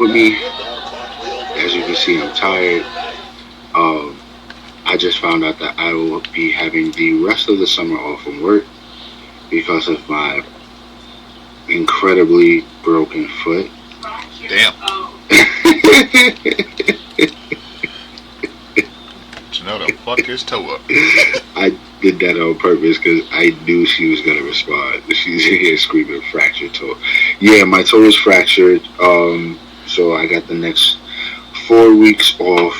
with me. As you can see, I'm tired. Um, I just found out that I will be having the rest of the summer off from work because of my incredibly broken foot. Damn. But you know, to fuck his toe up. I did that on purpose because I knew she was gonna respond. She's in here screaming fractured toe. Yeah, my toe is fractured. So I got the next 4 weeks off.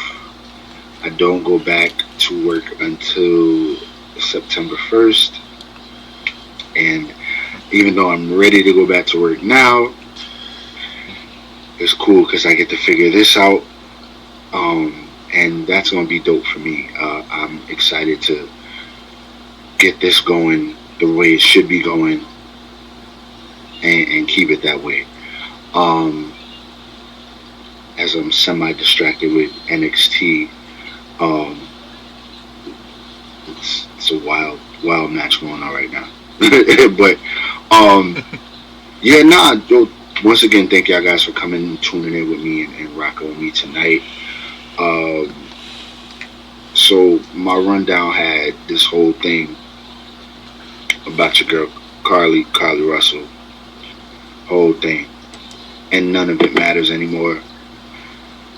I don't go back to work until September 1st. And even though I'm ready to go back to work now, it's cool because I get to figure this out. And that's gonna be dope for me. I'm excited to get this going the way it should be going, and keep it that way. Um, as I'm semi distracted with NXT, um, it's a wild match going on right now. But yeah, nah. Once again, thank y'all guys for coming and tuning in with me and rocking with me tonight. Um, so my rundown had this whole thing about your girl Carlee Russell, whole thing, and none of it matters anymore.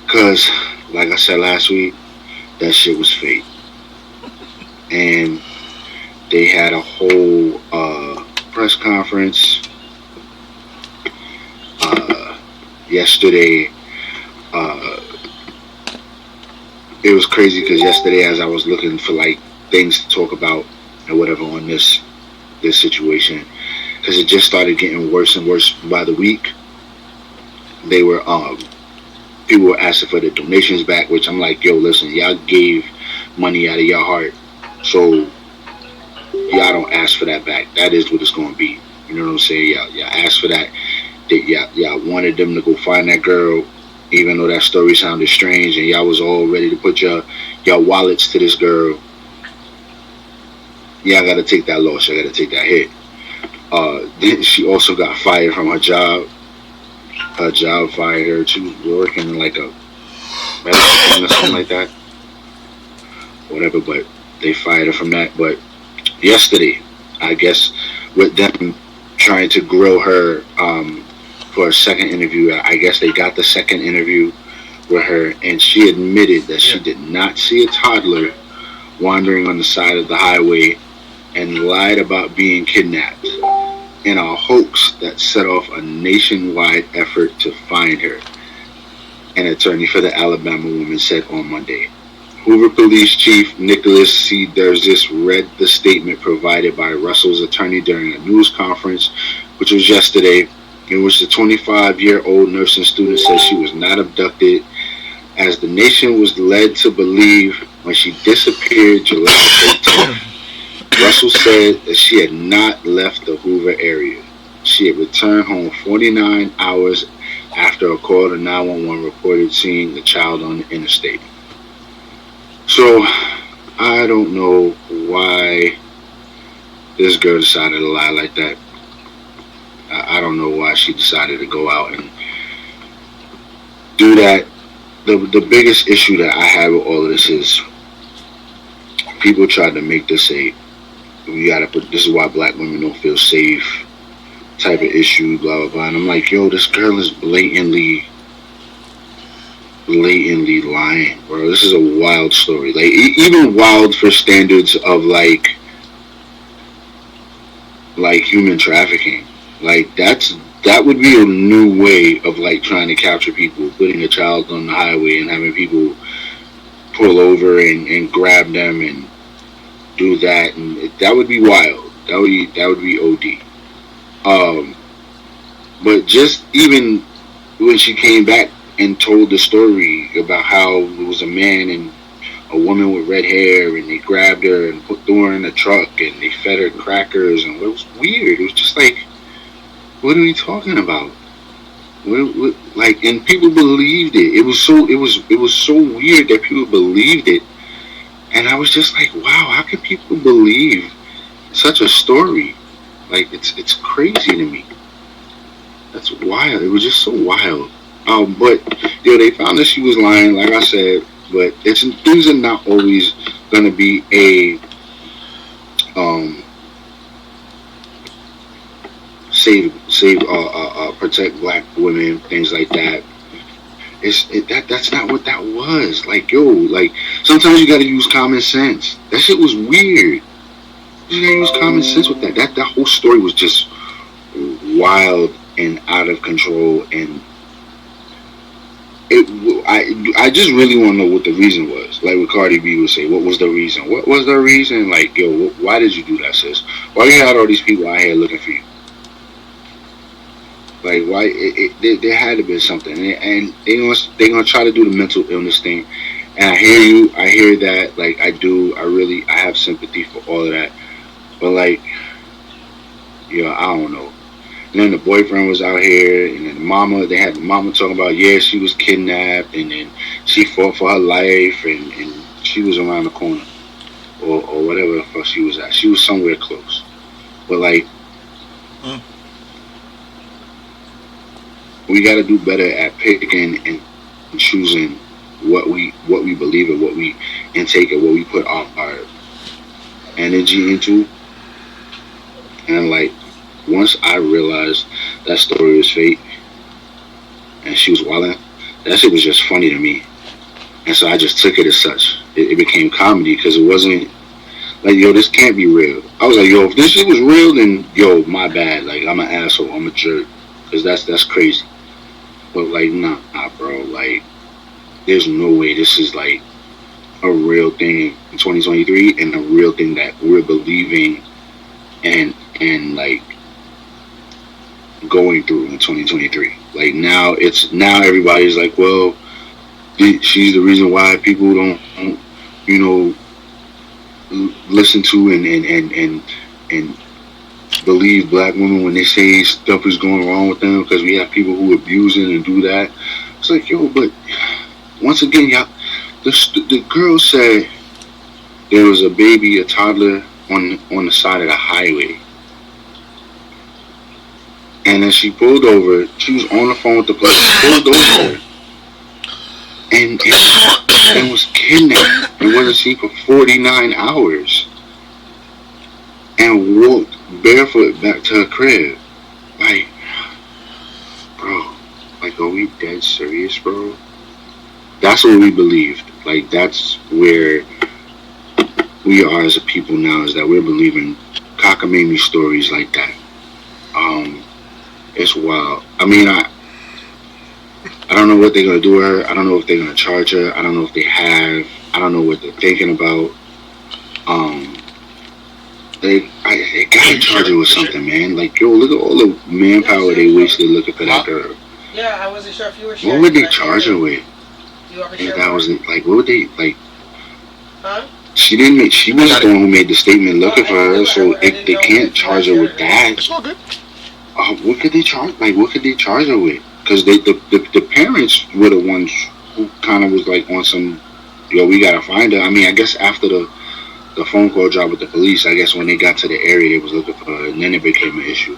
Cause, like I said last week, that shit was fake, and they had a whole press conference yesterday. Uh, it was crazy because yesterday, as I was looking for like things to talk about and whatever on this situation, because it just started getting worse and worse by the week. They were people were asking for the donations back, which I'm like, yo, listen, y'all gave money out of your heart, so y'all don't ask for that back. That is what it's going to be. You know what I'm saying? Y'all asked for that. Y'all wanted them to go find that girl, even though that story sounded strange, and y'all was all ready to put your wallets to this girl. Y'all got to take that loss. Y'all got to take that hit. Then she also got fired from her job. Her job fired her. She was working in like a restaurant or something like that. Whatever, but they fired her from that. But yesterday, I guess, with them trying to grill her for a second interview, I guess they got the second interview with her, and she admitted that she did not see a toddler wandering on the side of the highway and lied about being kidnapped in a hoax that set off a nationwide effort to find her, an attorney for the Alabama woman said on Monday. Hoover Police Chief Nicholas C. Durzis read the statement provided by Russell's attorney during a news conference, which was yesterday, in which the 25-year-old nursing student said she was not abducted, as the nation was led to believe when she disappeared July 18th. Russell said that she had not left the Hoover area. She had returned home 49 hours after a call to 911 reported seeing the child on the interstate. So, I don't know why this girl decided to lie like that. I don't know why she decided to go out and do that. The biggest issue that I have with all of this is people tried to make this this is why black women don't feel safe type of issue, blah, blah, blah. And I'm like, yo, this girl is blatantly lying, bro. This is a wild story. Like, even wild for standards of like human trafficking. Like, that would be a new way of like trying to capture people, putting a child on the highway and having people pull over and grab them and do that, and that would be wild. That would be OD. But just even when she came back and told the story about how it was a man and a woman with red hair, and they grabbed her and threw her in a truck, and they fed her crackers, and it was weird. It was just like, what are we talking about? Like, and people believed it. It was so weird that people believed it, and I was just like, wow, how can people believe such a story? Like, it's crazy to me. That's wild. It was just so wild. But they found that she was lying, like I said. But things are not always gonna be a um protect black women, things like that. That's not what that was. Like, yo, like sometimes you gotta use common sense. That shit was weird. You gotta use common sense with that. That whole story was just wild and out of control. And I just really want to know what the reason was. Like what Cardi B would say, what was the reason? What was the reason? Like, yo, why did you do that, sis? Why you had all these people out here looking for you? Like, why? There had to be something, and they gonna try to do the mental illness thing. And I hear you. I hear that. Like, I do. I have sympathy for all of that. But like, I don't know. And then the boyfriend was out here, and then they had the mama talking about, yeah, she was kidnapped, and then she fought for her life, and she was around the corner, or whatever the fuck she was at. She was somewhere close. But like, we got to do better at picking and choosing what we believe in, what we intake, and what we put our energy into. And like, once I realized that story was fake and she was wilding, that shit was just funny to me. And so I just took it as such. It became comedy because it wasn't like, yo, this can't be real. I was like, yo, if this shit was real, then yo, my bad. Like, I'm an asshole. I'm a jerk. Because that's crazy. But like, nah, bro. Like, there's no way this is like a real thing in 2023 and a real thing that we're believing and like going through in 2023. Like now everybody's like, well, she's the reason why people don't listen to and believe black women when they say stuff is going wrong with them, because we have people who abuse it and do that. It's like, yo, but once again, y'all, the girl said there was a toddler on the side of the highway. And then she pulled over. She was on the phone with the police. She pulled over and was kidnapped and wasn't seen for 49 hours. And walked barefoot back to her crib. Like, bro, like, are we dead serious, bro? That's what we believed. Like, that's where we are as a people now, is that we're believing cockamamie stories like that. It's wild. I mean, I don't know what they're gonna do with her. I don't know if they're gonna charge her. I don't know if they have. I don't know what they're thinking about. They gotta charge her with something, man. Like, yo, look at all the manpower they wasted looking for that girl. Yeah, I wasn't sure if you were sure. What would they charge her with? If that wasn't like, what would they like? Huh? She didn't make. She was the one who made the statement looking for her, so they can't charge her with that. It's all good. What could they charge? Like, what could they charge her with? Because the parents were the ones who kind of was like on some, yo, we gotta find her. I mean, I guess after the phone call dropped with the police, I guess when they got to the area, they was looking for her, and then it became an issue.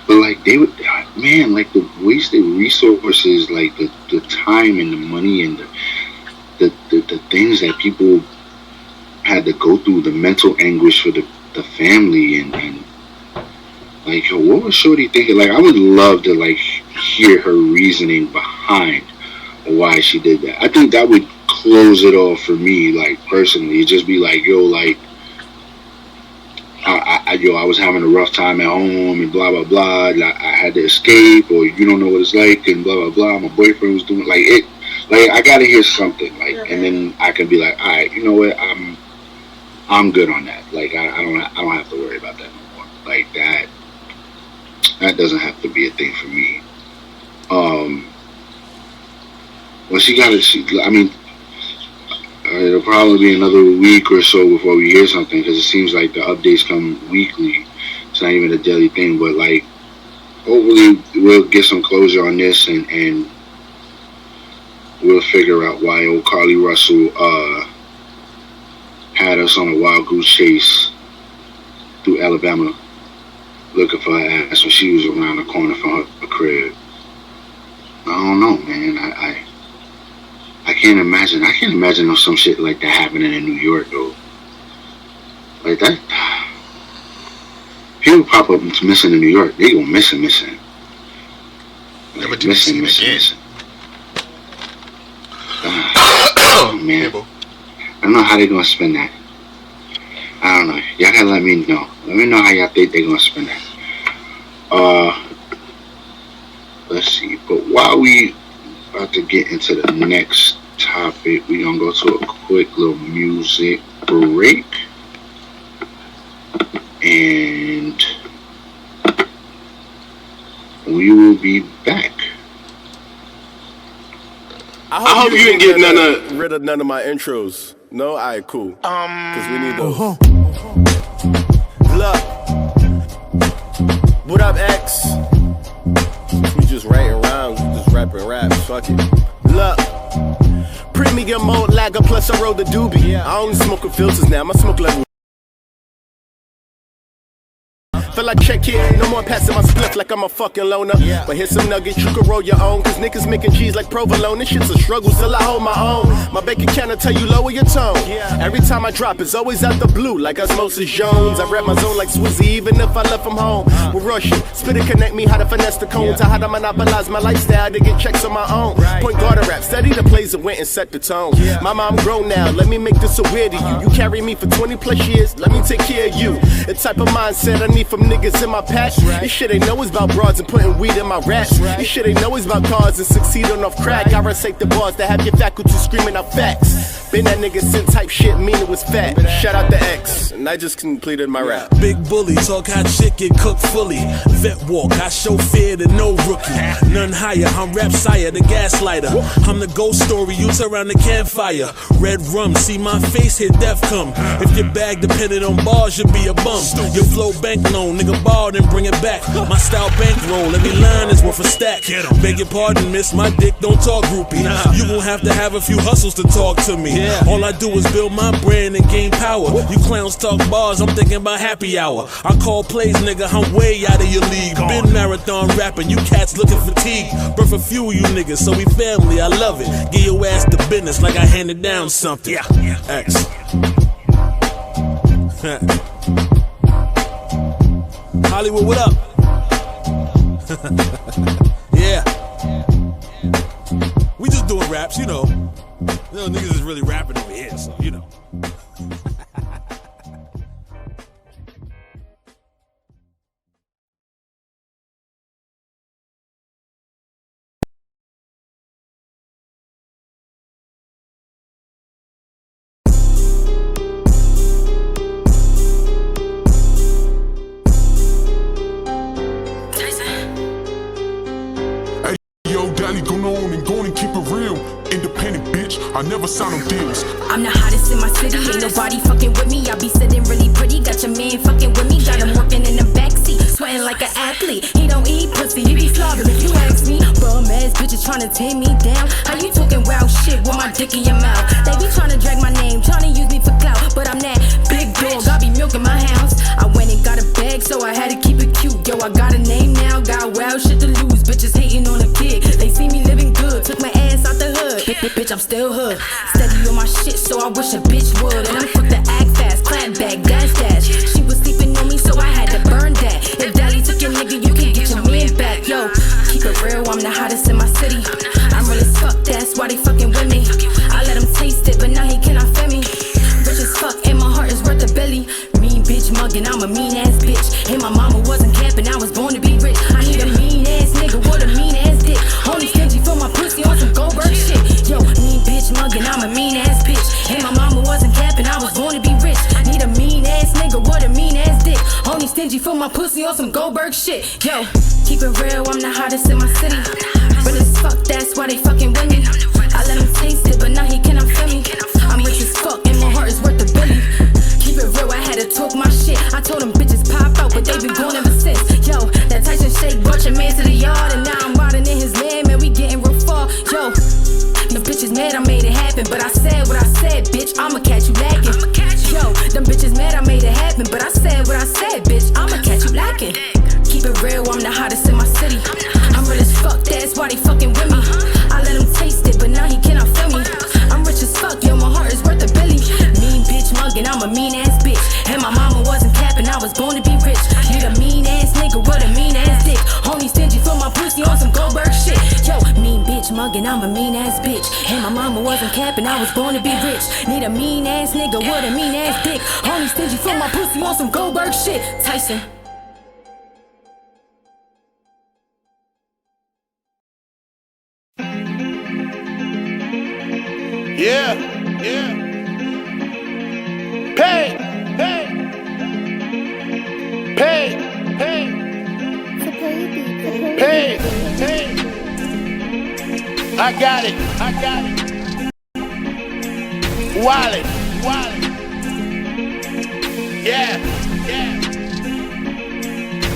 But like, they would, man, like the wasted resources, like the time and the money and the things that people had to go through, the mental anguish for the family and like, yo, what was Shorty thinking? Like, I would love to like hear her reasoning behind why she did that. I think that would close it off for me, like personally. It'd just be like, yo, like, I was having a rough time at home and blah blah blah. I had to escape, or you don't know what it's like, and blah blah blah. My boyfriend was doing like it. Like, I gotta hear something, like, and then I can be like, all right, you know what, I'm good on that. Like, I don't have to worry about that no more. Like that doesn't have to be a thing for me. Well, I mean, it'll probably be another week or so before we hear something, because it seems like the updates come weekly. It's not even a daily thing, but like, hopefully we'll get some closure on this, and we'll figure out why old Carlee Russell had us on a wild goose chase through Alabama looking for her ass when she was around the corner from her crib. I don't know, man. can't imagine. I can't imagine some shit like that happening in New York though. Like that. People pop up missing in New York. They go missing. Never to be seen again. Oh man. I don't know how they gonna spend that. I don't know. Y'all gotta let me know. Let me know how y'all think they gonna spend that. Let's see. But while we about to get into the next topic, we gonna go to a quick little music break. And we will be back. I hope you didn't get rid of none of my intros. No? Alright, cool. Because we need those. Look. What up, X? We just writing rhymes. We just rapping raps. Fuck it. Look. Premium mode lagger, plus I roll the doobie. I only smoke with filters now. My smoke level. Feel like check here, no more passing my spliff like I'm a fucking loner. But here's some nuggets, you can roll your own. Cause niggas making cheese like provolone. This shit's a struggle, still I hold my own. My bank account will tell you lower your tone. Every time I drop, it's always out the blue, like Osmosis Jones. I rap my zone like Swizzy, even if I left from home. We're rushing, spit it, connect me, how to finesse the cones. How to monopolize my lifestyle to get checks on my own. Point guard a rap, steady the plays and went and set the tone. Mama, I'm grown now, let me make this a weird to you. You carry me for 20 plus years, let me take care of you. The type of mindset I need from niggas in my patch. This shit ain't always about broads and putting weed in my raps. This shit ain't always about cars and succeeding off crack. I recite the bars that have your faculty screaming out facts. Been that nigga since type shit, mean it was fat. Shout out to X, and I just completed my rap. Big bully, talk hot shit, get cooked fully. Vet walk, I show fear to no rookie. None higher, I'm rap sire, the gaslighter. I'm the ghost story, used around the campfire. Red rum, see my face, hit death come. If your bag depended on bars, you'd be a bum. Your flow bank loan, nigga ball, then bring it back. My style bankroll, every line is worth a stack. Beg your pardon, miss, my dick don't talk groupie. You gon' have to have a few hustles to talk to me. All I do is build my brand and gain power. You clowns talk bars, I'm thinking about happy hour. I call plays, nigga, I'm way out of your league. Been marathon rapping, you cats looking fatigued. Birth a few of you niggas, so we family, I love it. Give your ass the business like I handed down something. X. Hollywood, what up? Yeah. We just doing raps, you know. Niggas is really rapping over here, so you know. I never sign them deals. I'm the hottest in my city, ain't nobody fucking with me. I be sitting really pretty, got your man fucking with me. Got him working in the backseat, sweating like an athlete. He don't eat pussy, he be flogging if you ask me. Bum ass bitches tryna tear me down. How you talking wild shit with my dick in your mouth? They be tryna drag my name, tryna use me for clout. But I'm that big dog, I be milking my house. I went and got a bag, so I had to keep it cute. Yo, I got a name now, got wild shit to lose. Bitches hating on a kid, they see me living good. Took my ass out the hood, bitch, I'm still hood. Steady on my shit, so I wish a bitch would. And I'm quick to act fast, clap back, dash dash. She was sleeping on me, so I had to burn that. If daddy took your nigga, you can get your man back. Yo, keep it real, I'm the hottest in my city. I'm real as fuck, that's why they fucking with me. I let him taste it, but now he cannot feel me. Rich as fuck, and my heart is worth a belly. Mean bitch mugging, I'm a mean ass bitch. And my mama wasn't capping, I was born to be rich. I need a mean ass nigga with a mean ass dick. Only stingy for my pussy on some Goldberg shit. Yo, mean bitch mugging, I'm a mean ass bitch. And my mama wasn't capping, I was born to be rich. Need a mean ass nigga with a mean ass dick. Only stingy for my pussy on some Goldberg shit. Yo, keep it real, I'm the hottest in my city. Real as fuck, that's why they fucking with me. I let him taste it, but now he cannot feel me. I'm rich as fuck, and my heart is worth the billy. Keep it real, I had to talk my shit. I told them bitches pop out, but they been gone ever since. Yo, that Tyson shake brought your man to the yard, and now I'm riding in his land, man, we getting real far. Yo, the bitches mad I made it happen, but I said what I said, bitch, I'ma catch you lacking. Yo, them bitches mad I made it happen, but I said what I said, bitch, I'ma catch you lacking. Keep it real, I'm the hottest in my city. I'm real as fuck, that's why they fucking with me. I let him taste it, but now he cannot feel me. mugging, I'm a mean ass bitch. And my mama wasn't capping, I was born to be rich. Need a mean ass nigga with a mean ass dick. Only stingy for my pussy on some Goldberg shit. Tyson. Yeah, yeah. Pay, pay, pay, pay, pay, pay. I got it, I got it. Wallet, wallet. Yeah, yeah.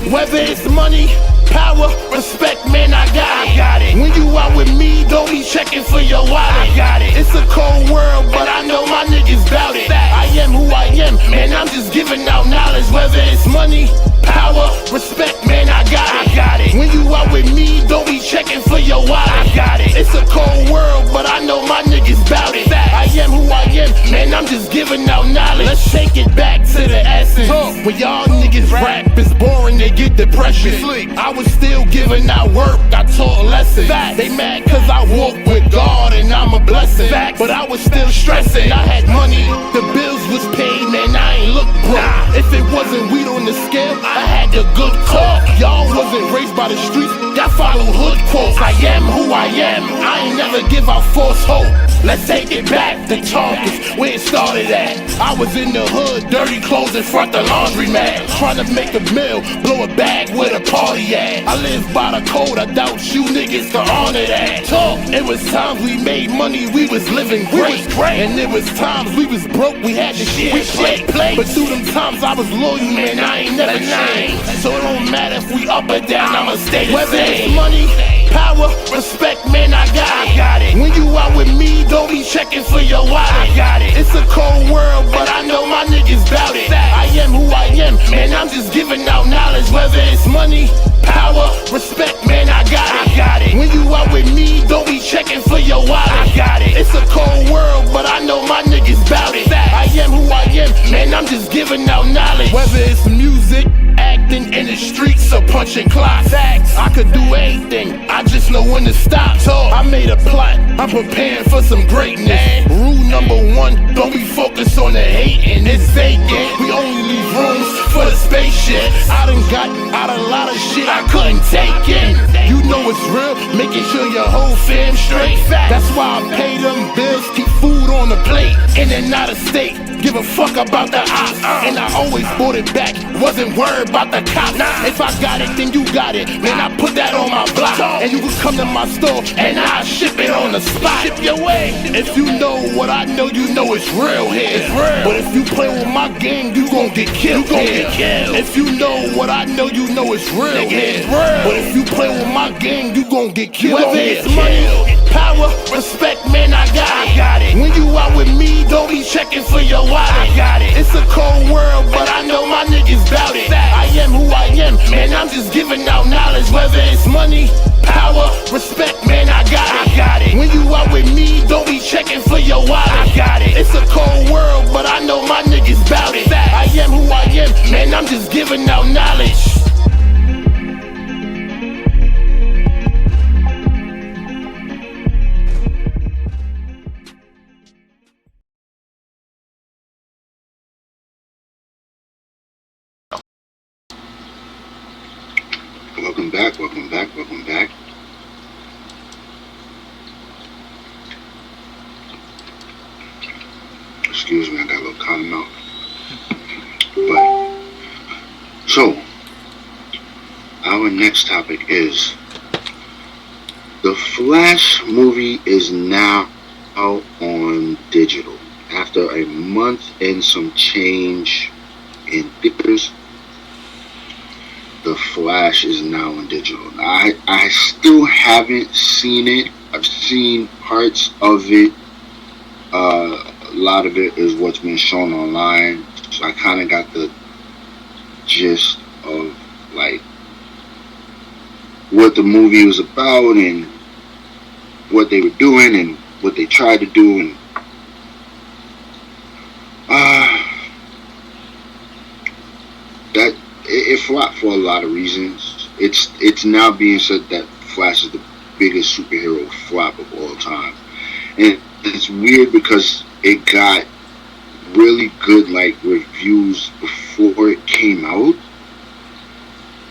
Whether it's money, power, respect, man, I got it. When you out with me, don't be checking for your wallet. I got it. It's a cold world, but I know my niggas bout it. I am who I am, man, I'm just giving out knowledge. Whether it's money, power, respect, man, I got it. When you out with me, don't be checking for your wallet. I got it. It's a cold world, but I know my niggas bout it. I am who I am, man, I'm just giving out knowledge. Let's take it back to the essence. When y'all niggas rap, it's boring, they get depression. I was still giving out work, I taught lessons. They mad cause I walk with God and I'm a blessing. But I was still stressing, I had money, the bills was paid, man, I ain't look broke. If it wasn't weed on the scale, I had the good call. Y'all wasn't raised by the streets, y'all follow hood quotes. I am who I am, I ain't never give out false hope. Let's take it back, the talk is where it started at. I was in the hood, dirty clothes in front the laundromat, trying to make a meal, blow a bag with a party at. I live by the code, I doubt you niggas can honor that. Talk, it was times we made money, we was living great. And it was times we was broke, we had to share play. But through them times I was loyal, man, I ain't never changed. So it don't matter if we up or down, I'ma stay the same. Whether it's money, power, respect, man, I got it. When you out with me, don't be checking for your wallet. I got it. It's a cold world, but I know my niggas bout it. I am who I am, man, I'm just giving out knowledge. Whether it's money, power, respect, man, I got it. When you out with me, don't be checking for your wallet. I got it. It's a cold world, but I know my niggas bout it. I am who I am, man, I'm just giving out knowledge. Whether it's music, acting in the streets, or punching clocks, I could do anything, I just know when to stop. So I made a plot, I'm preparing for some greatness. Rule number one, don't be focused on the hating, it's vacant. We only leave rooms for the spaceship. I done got out a lot of shit I couldn't take in. You know it's real, making sure your whole fam straight. That's why I pay them bills, keep food on the plate. In and out of state, give a fuck about the ops. And I always bought it back, wasn't worried about the cops. If I got it, then you got it, man, I put that on my block. And you can come to my store, and I'll ship it on the spot. Ship your way. If you know what I know, you know it's real here. But if you play with my game, you gon' get killed. If you know what I know, you know it's real here. But if you play with my game, you gon' get killed. Whether it's money, power, respect, man, I got it. When you out with me, don't be checking for your wallet. I got it. It's a cold world, but I know my niggas bout it. I am who I am, man, I'm just giving out knowledge. Whether it's money, power, respect, man, I got it. When you out with me, don't be checking for your wallet. I got it. It's a cold world, but I know my niggas bout it. I am who I am, man, I'm just giving out knowledge. Welcome back, welcome back, welcome back. Excuse me, I got a little cotton mouth. But, so, our next topic is, the Flash movie is now out on digital. After a month and some change in theaters, The Flash is now on digital. I still haven't seen it. I've seen parts of it. A lot of it is what's been shown online. So I kind of got the gist of like what the movie was about and what they were doing and what they tried to do, and that it flopped for a lot of reasons. It's now being said that Flash is the biggest superhero flop of all time. And it's weird because it got really good like reviews before it came out,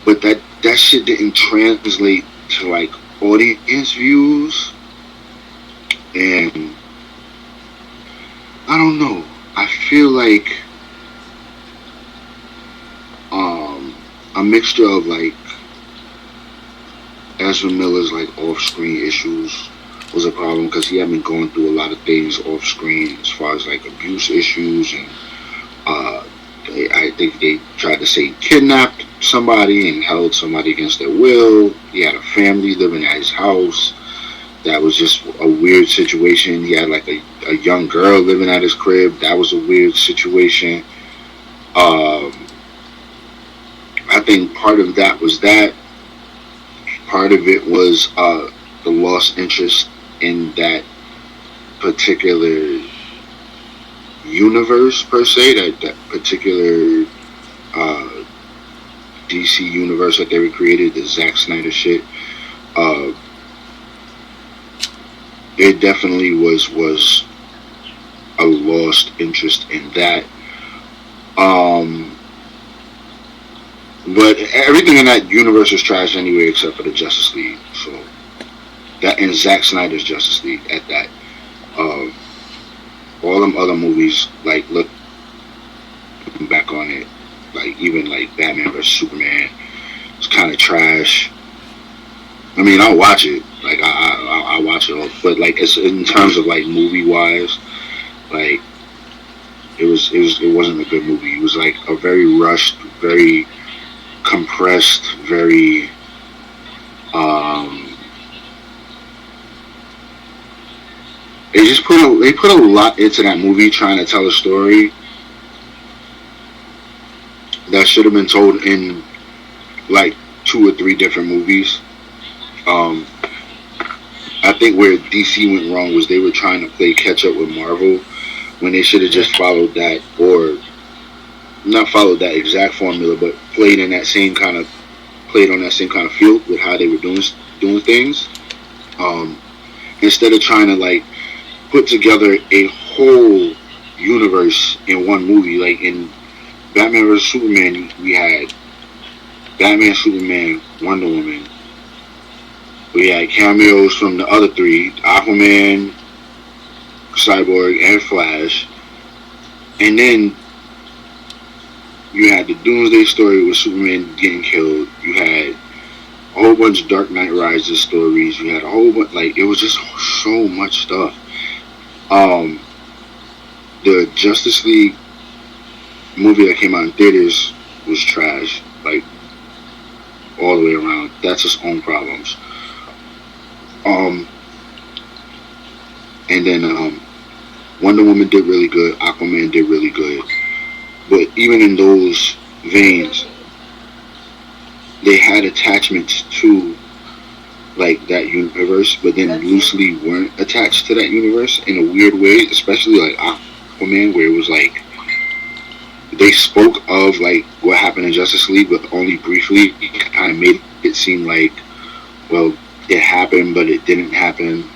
but that shit didn't translate to like audience views. And I don't know. I feel like a mixture of like Ezra Miller's like off-screen issues was a problem because he had been going through a lot of things off-screen as far as like abuse issues, and I think they tried to say he kidnapped somebody and held somebody against their will. He had a family living at his house. That was just a weird situation. He had like a young girl living at his crib. That was a weird situation. I think part of that was that. Part of it was the lost interest in that particular universe per se, that particular DC universe that they recreated, the Zack Snyder shit. It definitely was a lost interest in that. But everything in that universe was trash anyway, except for the Justice League. So that, and Zack Snyder's Justice League at that. All them other movies, like looking back on it, like even like Batman vs Superman, it's kind of trash. I mean, I'll watch it. Like I watch it all, but like it's in terms of like movie wise, like it wasn't a good movie. It was like a very rushed, very compressed, very they put a lot into that movie trying to tell a story that should have been told in like 2 or 3 different movies. I think where DC went wrong was they were trying to play catch up with Marvel when they should have just followed that, or not followed that exact formula, but played on that same kind of field with how they were doing things. Instead of trying to like put together a whole universe in one movie, like in Batman vs Superman, we had Batman, Superman, Wonder Woman. We had cameos from the other 3, Aquaman, Cyborg, and Flash. And then you had the Doomsday story with Superman getting killed. You had a whole bunch of Dark Knight Rises stories. You had a whole bunch, like, it was just so much stuff. The Justice League movie that came out in theaters was trash, like, all the way around. That's its own problems. And then Wonder Woman did really good. Aquaman did really good. But even in those veins, they had attachments to like that universe, but then loosely weren't attached to that universe in a weird way. Especially like Aquaman, where it was like they spoke of like what happened in Justice League, but only briefly. It kind of made it seem like, well, it happened, but it didn't happen.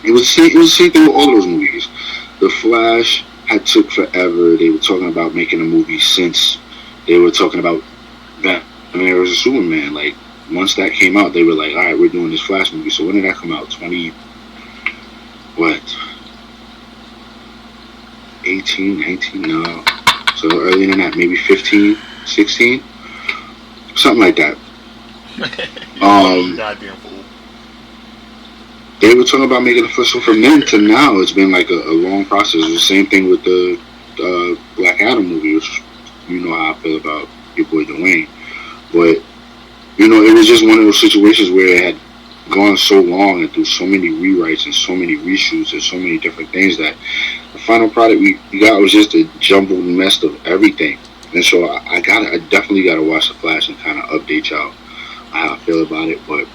It was the same thing with all those movies. The Flash had took forever. They were talking about making a movie since they were talking about Batman vs Superman. Like, once that came out, they were like, all right, we're doing this Flash movie. So when did that come out? 18, 19? No. So earlier than that, maybe 15, 16? Something like that. Goddamn fool. They were talking about making a film. So from then to now, it's been like a long process. The same thing with the Black Adam movie, which you know how I feel about your boy Dwayne. But, you know, it was just one of those situations where it had gone so long and through so many rewrites and so many reshoots and so many different things that the final product we got was just a jumbled mess of everything. And so I definitely gotta watch The Flash and kind of update y'all how I feel about it. But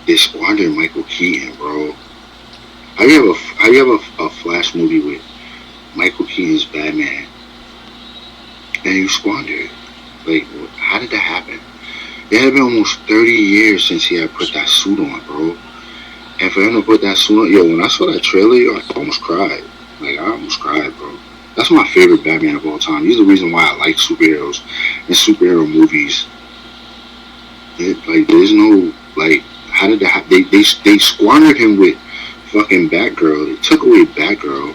they squandered Michael Keaton, bro. How you have a Flash movie with Michael Keaton's Batman and you squander it? Like, how did that happen? It had been almost 30 years since he had put that suit on, bro. And for him to put that suit on, yo, when I saw that trailer, yo, I almost cried. Like, I almost cried, bro. That's my favorite Batman of all time. He's the reason why I like superheroes and superhero movies. Like, there's no, like, how did that, they squandered him with fucking Batgirl. They took away Batgirl.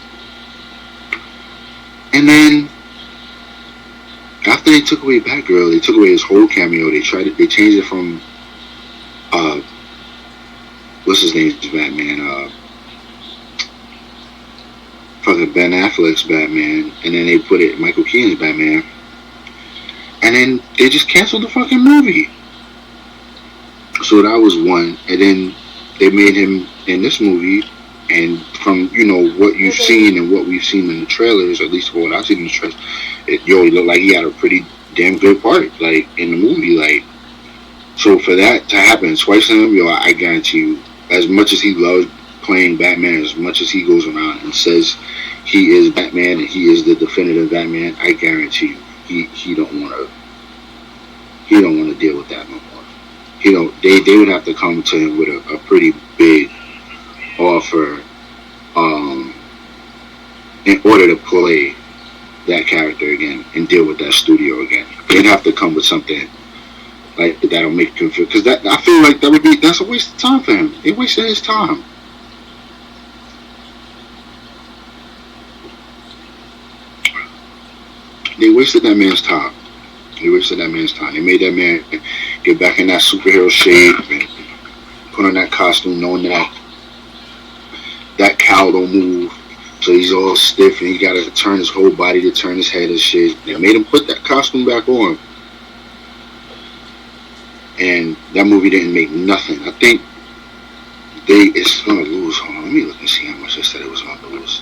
And then, after they took away Batgirl, they took away his whole cameo. They changed it from, what's his name's Batman? Fucking Ben Affleck's Batman. And then they put it Michael Keaton's Batman. And then they just canceled the fucking movie. So that was one. And then they made him in this movie. And from, you know, what you've seen and what we've seen in the trailers, at least for what I've seen in the trailers, he looked like he had a pretty damn good part, like, in the movie, like. So for that to happen twice to him, yo, I guarantee you, as much as he loves playing Batman, as much as he goes around and says he is Batman and he is the definitive Batman, I guarantee you, he don't want to deal with that no more. They would have to come to him with a pretty big offer in order to play that character again and deal with that studio again. They'd have to come with something like that'll make him feel, because that, I feel like that's a waste of time for him. They wasted his time. They wasted that man's time. They made that man get back in that superhero shape and put on that costume, knowing that cow don't move, so he's all stiff and he gotta turn his whole body to turn his head and shit. They made him put that costume back on, and that movie didn't make nothing. I think it's gonna lose. Hold on, let me look and see how much I said it was gonna lose.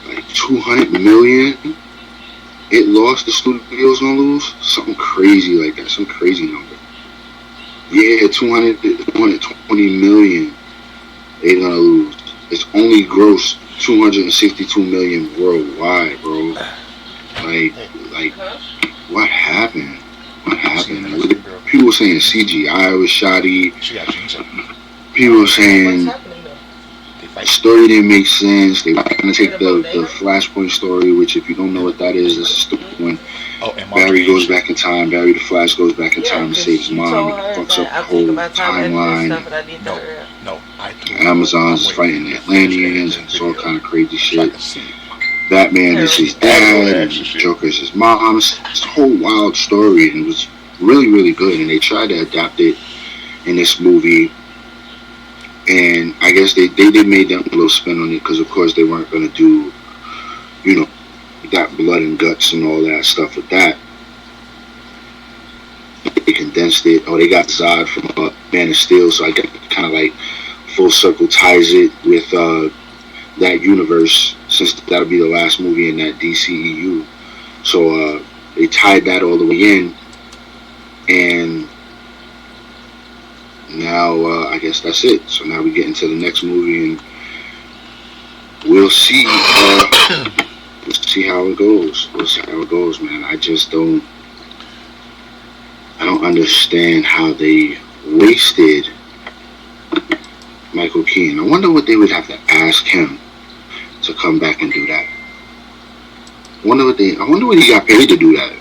Like $200 million. It lost. The studio's gonna lose something crazy like that, some crazy number. Yeah, 220 million. They're gonna lose. It's only grossed 262 million worldwide, bro. Like, what happened? People saying CGI was shoddy. People saying the story didn't make sense. They were gonna take the Flashpoint story, which, if you don't know what that is, it's when Barry goes back in time. Barry the Flash goes back in time to save his mom. It fucks up the whole timeline. No, Amazon's fighting the Atlanteans and it's all kind of crazy shit. Batman is his dad, and Joker is his mom. It's a whole wild story, and it was really, really good. And they tried to adapt it in this movie, and I guess they made that little spin on it because, of course, they weren't going to do, you know, that blood and guts and all that stuff with that. They condensed it. Oh, they got Zod from Man of Steel, so I got kind of like full circle ties it with that universe, since that'll be the last movie in that DCEU. So they tied that all the way in, and now I guess that's it. So now we get into the next movie, and we'll see. We'll see how it goes. Man. I don't understand how they wasted Michael Keaton. I wonder what they would have to ask him to come back and do that. I wonder what he got paid to do that.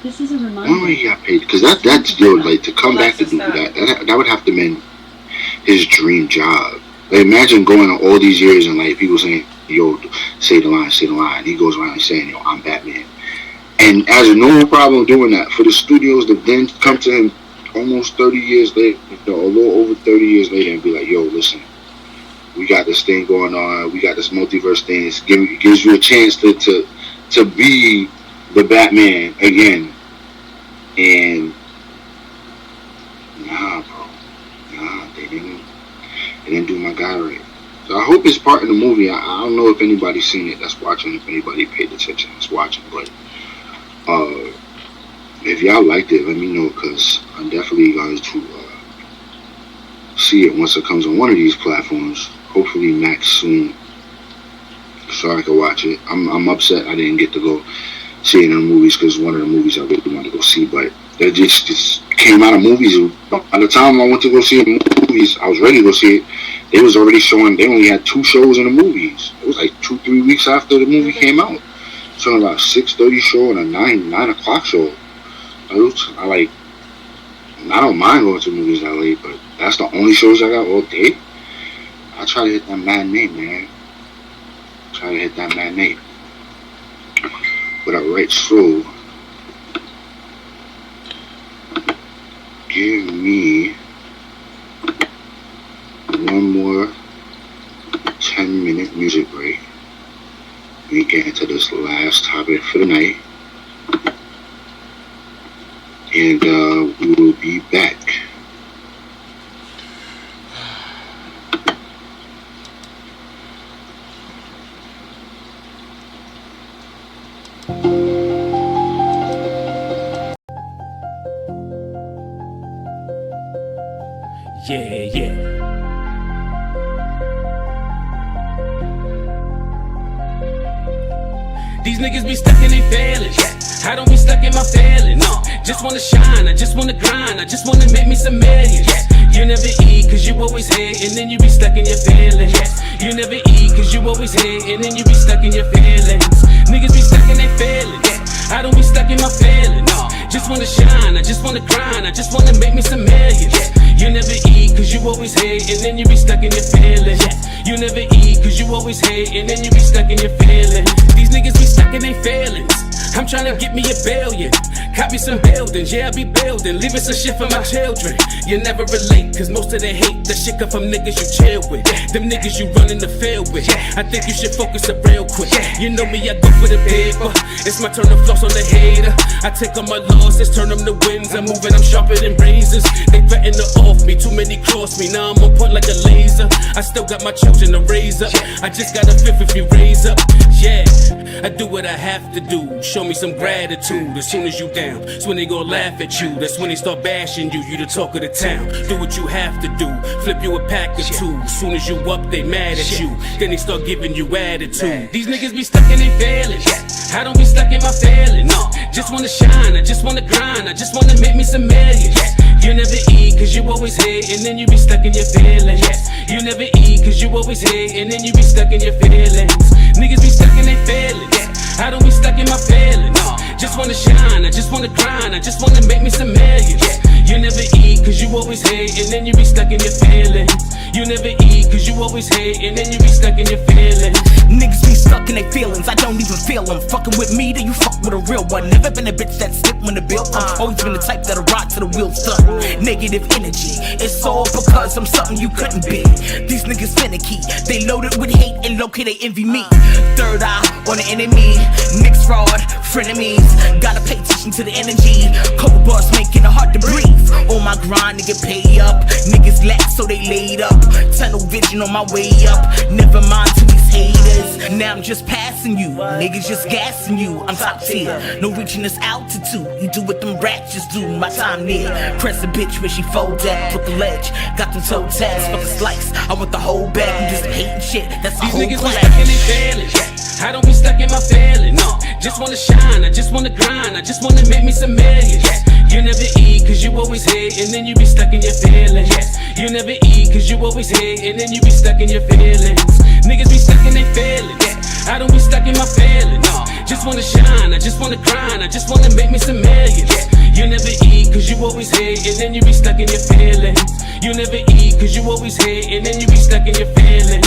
This is a reminder. I wonder what he got paid, because that's like, to come back to do that would have to been his dream job. Like, imagine going all these years and like people saying, yo, say the line. He goes around saying, yo, I'm Batman. And has no problem doing that. For the studios to then come to him almost 30 years later, a little over 30 years later, and be like, yo, listen, we got this thing going on. We got this multiverse thing. It gives you a chance to be the Batman again. And nah, bro. Nah, they didn't do my guy right. So I hope it's part of the movie. I don't know if anybody's seen it that's watching, if anybody paid attention that's watching, but if y'all liked it, let me know, because I'm definitely going to see it once it comes on one of these platforms. Hopefully Max soon, so I can watch it. I'm upset I didn't get to go see it in the movies, because one of the movies I really wanted to go see, but It just came out of movies. By the time I went to go see the movies, I was ready to go see it. They was already showing. They only had 2 shows in the movies. It was like 2-3 weeks after the movie came out. Showing about a 6:30 show and a 9 o'clock show. I don't mind going to movies that late, but that's the only shows I got all day. I try to hit that matinee, man. But alright, so give me one more 10-minute music break. We get into this last topic for the night. And we will be back. Yeah. These niggas be stuck in their feelings. I don't be stuck in my feelings. No, just wanna shine, I just wanna grind, I just wanna make me some millions. You never eat cause you always hate, and then you be stuck in your feelings. You never eat cause you always hate, and then you be stuck in your feelings. Niggas be stuck in their feelings. I don't be stuck in my feelings. No, just wanna shine, I just wanna grind, I just wanna make me some millions. You never eat cause you always hate, and then you be stuck in your feelings. You never eat cause you always hate, and then you be stuck in your feelings. These niggas be stuck in their feelings. I'm tryna get me $1 billion. Copy some buildings, yeah, I be building. Leaving some shit for my children. You never relate, cause most of the hate, that shit come from niggas you chill with. Them niggas you run in the field with. I think you should focus up real quick. You know me, I go for the paper. It's my turn to floss on the hater. I take on my losses, turn them to wins. I'm moving, I'm sharper than razors. They threaten to off me, too many cross me. Now I'm on point like a laser. I still got my children to raise up. I just got a fifth if you raise up. Yeah, I do what I have to do. Show me some gratitude. As soon as you down, that's when they gon' laugh at you. That's when they start bashing you. You the talk of the town. Do what you have to do. Flip you a pack of 2. As soon as you up, they mad at you. Then they start giving you attitude. These niggas be stuck in their feelings. I don't be stuck in my feelings. No, just wanna shine, I just wanna grind, I just wanna make me some millions. You never eat cause you always hate, and then you be stuck in your feelings. You never eat cause you always hate, and then you be stuck in your feelings. Niggas be stuck in their feelings. I don't be stuck in my feelings. No, just wanna shine, I just wanna grind, I just wanna make me some millions. You never eat cause you always hate, and then you be stuck in your feelings. You never eat cause you always hate, and then you be stuck in your feelings. Niggas be stuck in their feelings, I don't even feel them. Fucking with me, do you fuck with a real one? Never been a bitch that slip when the bill comes. Always been the type that'll rock to the wheels stuck. Negative energy, it's all because I'm something you couldn't be. These niggas finicky, they loaded with hate and low-key they envy me. Third eye on the enemy, mixed fraud, frenemies. Gotta pay attention to the energy. Couple bars making it hard to breathe. On my grind, nigga pay up. Niggas lack so they laid up. Tunnel vision on my way up. Never mind to these haters. Now I'm just passing you. Niggas just gassing you. I'm top tier. No reaching this altitude. You do what them rats just do. My time near. Press a bitch where she fold that. Broke the ledge. Got them toe tags. Fuck a slice. I want the whole bag. I'm just hating shit. That's a whole These niggas class. be stuck in their feelings. I don't be stuck in my feelings. No, just wanna shine. I just wanna grind. I just wanna make me some millions. You never eat cause you always hate, and then you be stuck in your feelings. You never eat cause you always hate, and then you be stuck in your feelings. Niggas be stuck in their feelings. I don't be stuck in my feelings. No, just wanna shine, I just wanna grind, I just wanna make me some millions. You never eat cause you always hate, and then you be stuck in your feelings. You never eat cause you always hate, and then you be stuck in your feelings.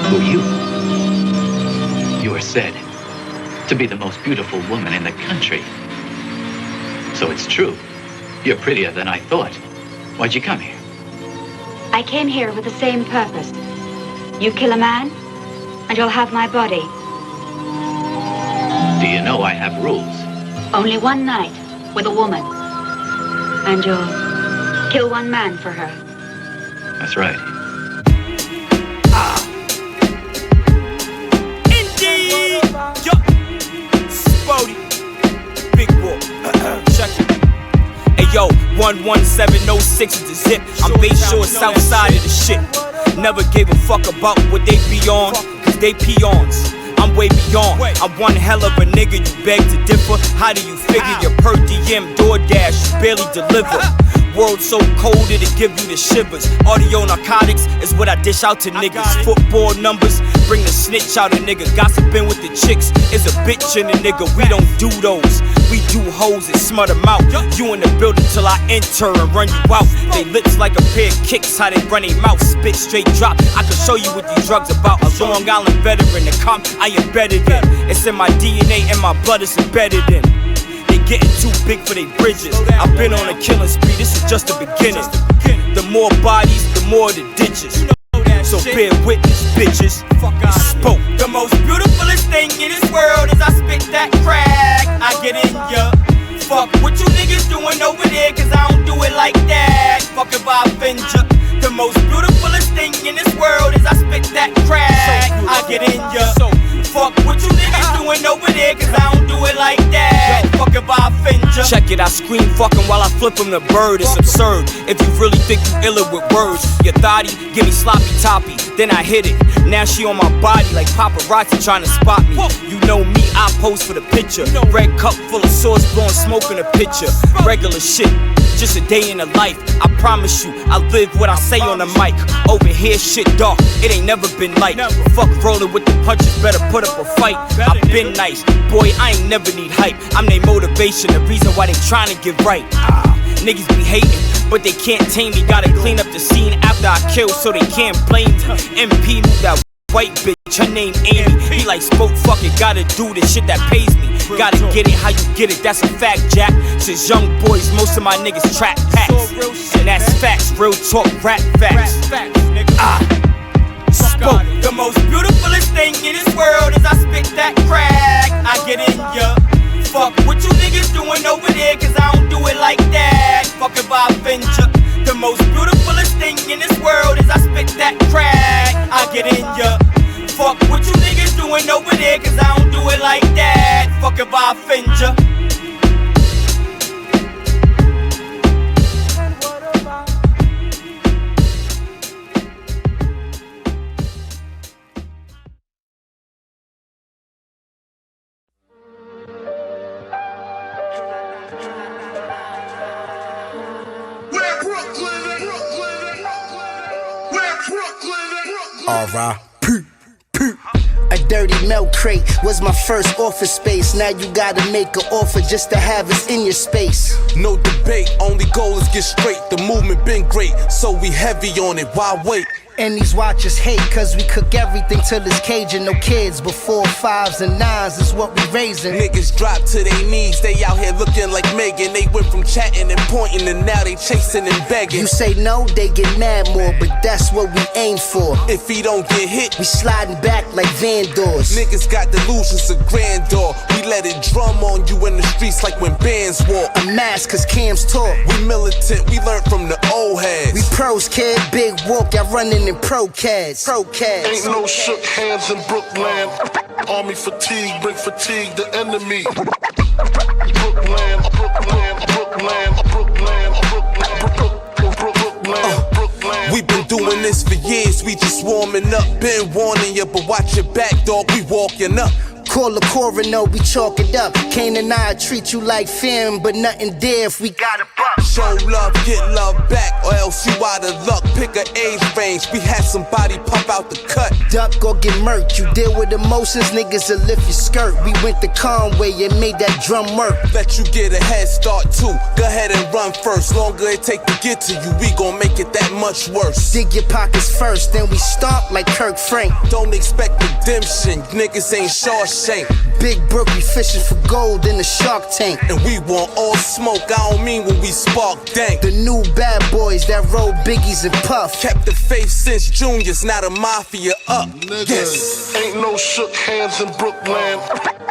Who you are said to be the most beautiful woman in the country. So it's true. You're prettier than I thought. Why'd you come here? I came here with the same purpose. You kill a man, and you'll have my body. Do you know I have rules? Only one night. with a woman. And you'll kill one man for her. That's right. Indeed. Yo. Spody. Big boy. Check it. Hey yo, 11706 is the zip. I'm Bay Shore, south side of the shit. Never gave a fuck about what they be on, cause they peons. I'm way beyond. I'm one hell of a nigga, you beg to differ. How do you figure your per diem DoorDash, you barely deliver? World so cold it'll give you the shivers. Audio narcotics is what I dish out to niggas. Football numbers bring the snitch out of nigga. Gossiping with the chicks is a bitch and a nigga. We don't do those. We do hoes and smut them out. You in the building till I enter and run you out. They lips like a pair of kicks, how they run their mouth. Spit straight drop. I can show you what these drugs about. A Long Island veteran, the comp I embedded in. It's in my DNA and my blood is embedded in. Getting too big for they bridges. I've been on a killing spree, this is just the beginning. The more bodies, the more the ditches. So bear witness, bitches. Spoke. The most beautifulest thing in this world is I spit that crack. I get in ya. Fuck what you niggas doing over there, cause I don't do it like that. Fuck if I offend ya. The most beautifulest thing in this world is I spit that crack. I get in ya. Fuck what you niggas doing over there, cause I don't do it like that. Fuck if I offend ya. Check it, I scream fucking while I flip him the bird. It's absurd. If you really think you iller with words, your thotty, give me sloppy toppy, then I hit it. Now she on my body like paparazzi trying to spot me. You know me, I pose for the picture. Red cup full of sauce, blowing smoke in the picture. Regular shit, just a day in the life. I promise you, I live what I say on the mic. Over here, shit dark, it ain't never been light. Fuck rolling with the punches, better put up a fight. I've been nice, boy, I ain't never need hype. I'm their motivation, the reason why they trying to get right. Niggas be hating, but they can't tame me. Gotta clean up the scene after I kill, so they can't blame me. MP move that white bitch, her name Amy. He like spoke, fuck it, gotta do the shit that pays me. Gotta get it how you get it, that's a fact, Jack. Since young boys, most of my niggas trap packs. And that's facts, real talk, rap facts. Spoke. The most beautifulest thing in this world is I spit that crack. I get in ya. Fuck what you niggas doing over there, cause I don't do it like that. Fuck if I offend ya. The most beautifulest thing in this world is I spit that crack. I get in ya. Fuck what you niggas doing over there, cause I don't do it like that. Fuck if I offend ya. R.I.P. A dirty milk crate was my first office space. Now you gotta make an offer just to have us in your space. No debate, only goal is get straight. The movement been great, so we heavy on it. Why wait? And these watchers hate, cause we cook everything till it's Cajun. No kids, but 4, 5s, and 9s is what we raising. Niggas drop to their knees, they out here looking like Megan. They went from chatting and pointing, and now they chasing and begging. You say no, they get mad more, but that's what we aim for. If he don't get hit, we sliding back like van doors. Niggas got delusions of grandeur. We let it drum on you in the streets like when bands walk. A mask cause cams talk. We militant, we learned from the old heads. We pros, kid, big walk, y'all running in pro-cads. Ain't no shook hands in Brooklyn. Army fatigue, bring fatigue, the enemy. Brooklyn. We've been doing this for years, we just warming up. Been warning you, but watch your back, dog, we walking up. Call the coroner, we chalk it up. Kane and I treat you like fam, but nothing there if we got a buck. Show love, get love back, or else you out of luck. Pick an age range, we had somebody pop out the cut. Duck or get murked, you deal with emotions, niggas will lift your skirt. We went to Conway and made that drum work. Let you get a head start too, go ahead and run first. Longer it take to get to you, we gon' make it that much worse. Dig your pockets first, then we stomp like Kirk Frank. Don't expect redemption, niggas ain't Shawshank. Big Brook, we fishing for gold in the shark tank. And we want all smoke, I don't mean when we spark dank. The new bad boys that roll biggies and puff. Kept the faith since juniors, now the mafia up. Niggas, yes. Ain't no shook hands in Brooklyn.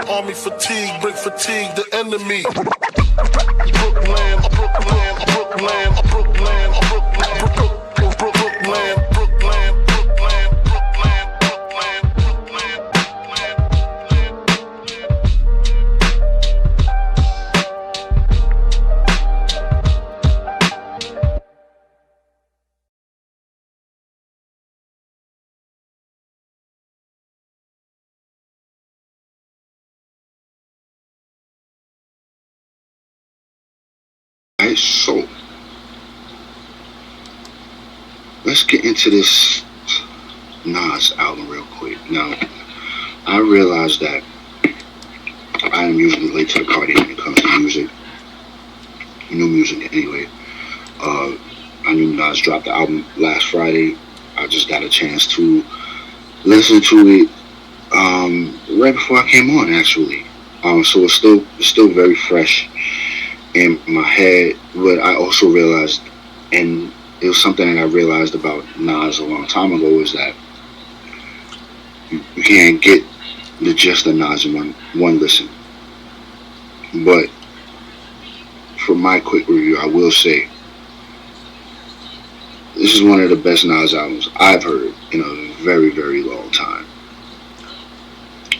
Army fatigue, bring fatigue, the enemy. Brooklyn, Brooklyn, Brooklyn, Brooklyn, Brooklyn, Brooklyn, Brooklyn. Alright, so let's get into this Nas album real quick. Now, I realize that I am usually late to the party when it comes to music, new music anyway. I knew Nas dropped the album last Friday. I just got a chance to listen to it right before I came on, actually. So it's still very fresh in my head, but I also realized, and it was something that I realized about Nas a long time ago, is that you can't get the gist of Nas in one listen. But for my quick review, I will say this is one of the best Nas albums I've heard in a very, very long time.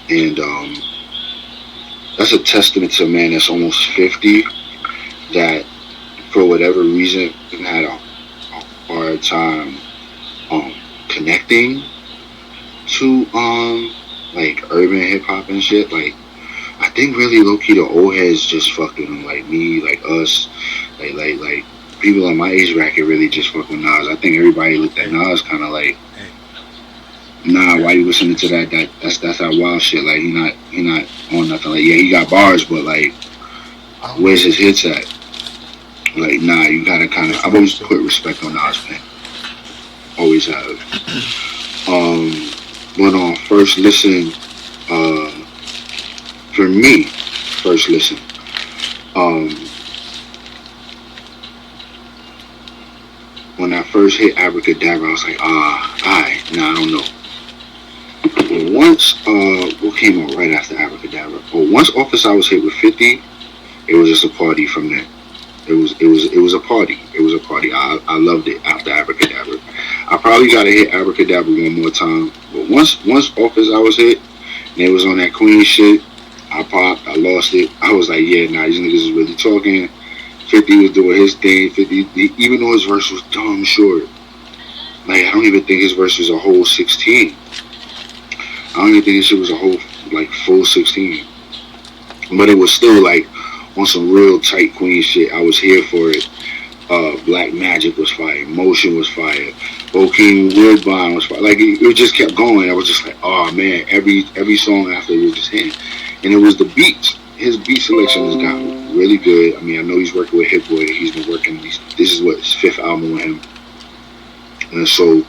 And that's a testament to a man that's almost 50, that for whatever reason had a hard time connecting to like urban hip hop and shit. Like, I think really low key the old heads just fucking like me, like us, like people in my age bracket really just fuck with Nas. I think everybody looked at Nas kind of like, nah, why you listening to that? That's that wild shit. Like, he not on nothing. Like, yeah, he got bars, but like, where's his hits at? Like, nah, you gotta kind of. I've always put respect on Nas, man. Always have. But on first listen, for me, first listen, when I first hit Abracadabra, I was like, I don't know. But once, what came out right after Abracadabra? Well, once Office I was hit with 50, it was just a party from there. It was a party. It was a party. I loved it after Abracadabra. I probably gotta hit Abracadabra one more time. But once Office I was hit, and it was on that Queen shit, I popped, I lost it. I was like, yeah, nah, these niggas is really talking. 50 was doing his thing. 50, even though his verse was dumb short. Like, I don't even think his verse was a whole 16. I don't even think his shit was a whole, like, full 16. But it was still, like, on some real tight Queen shit. I was here for it. Black Magic was fire. Motion was fire. Bokeem Woodbine was fire. Like, it just kept going. I was just like, oh, man, every song after it was just hitting. And it was the beats. His beat selection has gotten really good. I mean, I know he's working with Hit Boy. He's been working, this is what, his 5th album with him. And so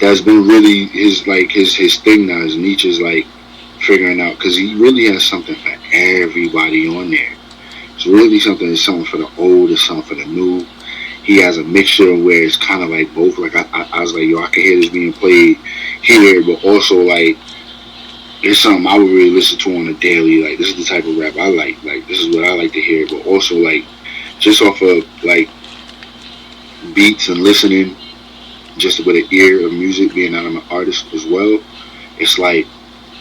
that's been really his thing now. His niche is like figuring out, because he really has something for everybody on there. It's really something. It's something for the old. It's something for the new. He has a mixture where it's kind of like both. Like I was like, yo, I can hear this being played here, but also like it's something I would really listen to on a daily. Like, this is the type of rap I like. Like, this is what I like to hear. But also like just off of like beats and listening, just with an ear of music, being that I'm an artist as well. It's like,